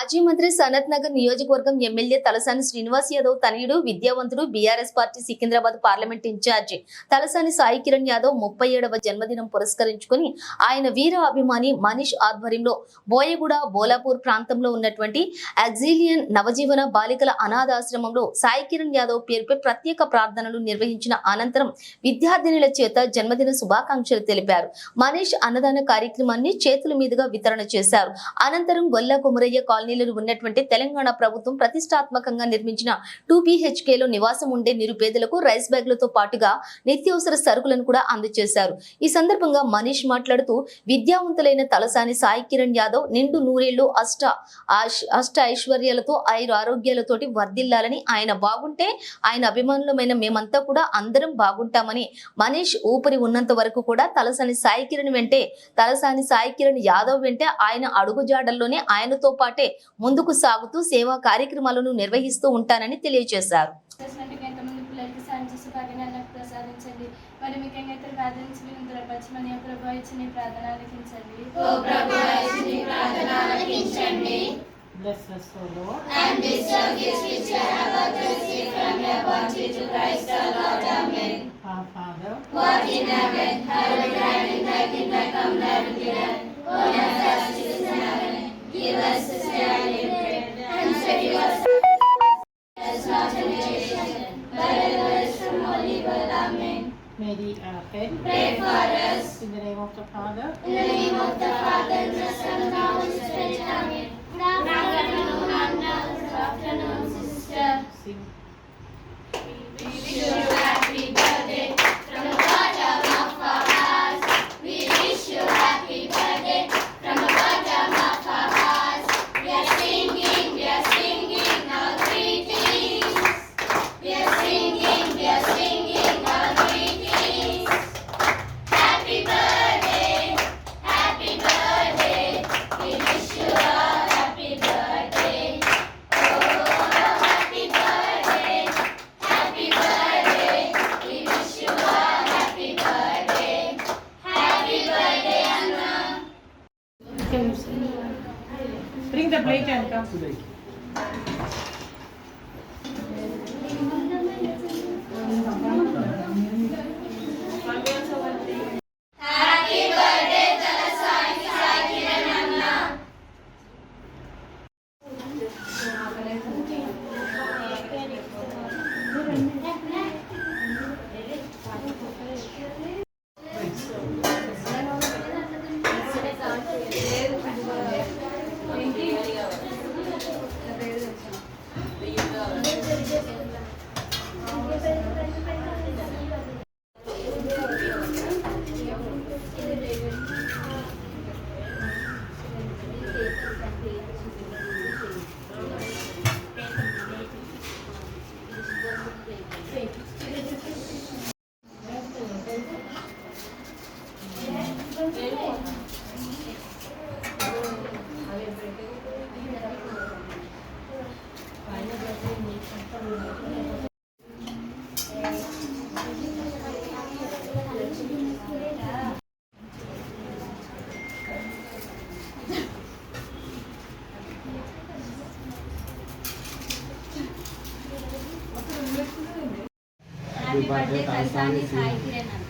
మాజీ మంత్రి సనత్ నగర్ నియోజకవర్గం ఎమ్మెల్యే తలసాని శ్రీనివాస్ యాదవ్ తనయుడు విద్యావంతుడు BRS party Secunderabad parliament incharge Talasani Sai Kiran Yadav 37వ జన్మదినం పురస్కరించుకుని ఆయన వీర అభిమాని మనీష్ ఆధ్వర్యంలో బోయగూడ బోలాపూర్ ప్రాంతంలో ఉన్నటువంటి ఎగ్జిలియన్ నవజీవన బాలికల అనాథాశ్రమంలో సాయి కిరణ్ యాదవ్ పేరుపై ప్రత్యేక ప్రార్థనలు నిర్వహించిన అనంతరం విద్యార్థినుల చేత జన్మదిన శుభాకాంక్షలు తెలిపారు. మనీష్ అన్నదాన కార్యక్రమాన్ని చేతుల మీదుగా వితరణ చేశారు. అనంతరం గొల్ల కుమరయ్య కాలనీలో ఉన్నటువంటి తెలంగాణ ప్రభుత్వం ప్రతిష్టాత్మకంగా నిర్మించిన 2 BHK లో నివాసం ఉండే నిరుపేదలకు రైస్ బ్యాగులతో పాటుగా నిత్యావసర సరుకులను కూడా అందజేశారు. ఈ సందర్భంగా మనీష్ మాట్లాడుతూ విద్యావంతులైన తలసాని సాయి కిరణ్ యాదవ్ నిండు నూరేళ్లు అష్ట ఐశ్వర్యాలతో ఆరోగ్యాలతోటి వర్ధిల్లాలని, ఆయన బాగుంటే ఆయన అభిమానులమైన మేమంతా కూడా అందరం బాగుంటామని, మనీష్ ఊపిరి ఉన్నంత వరకు కూడా తలసాని సాయి కిరణ్ వెంటే తలసాని సాయి కిరణ్ యాదవ్ వెంటే ఆయన అడుగుజాడల్లోనే ఆయనతో పాటే ముందుకు సాగుతూ సేవా కార్యక్రమాలను నిర్వహిస్తూ ఉంటానని తెలియజేశారు. Bless us, O Lord, and bestow gifts which you have uttered from your bounty to Christ our Lord. Amen. Our Father, who art in heaven, hallowed be thy name. Thy come, thy will be done, on earth as it is in heaven. Give us this day our daily bread, and forgive us our not in temptation, but deliver us from all evil. Amen. Mary, our head, pray for us. In the name of the Father, in the name of the Father, and the Son, and the Holy Spirit. Amen. Good afternoon, sister. Sing. We wish you happy birthday from the bottom of our hearts. We wish you happy birthday from the bottom of our hearts. We are singing our greetings. We are singing our greetings. Happy birthday, happy birthday. We wish you all happy birthday. Oh, happy birthday, happy birthday. We wish you all happy birthday. Happy birthday, Anna. Bring the plate and come. Happy birthday, Talasani Sai Kiran Anna. Happy birthday, Talasani Sai Kiran Anna.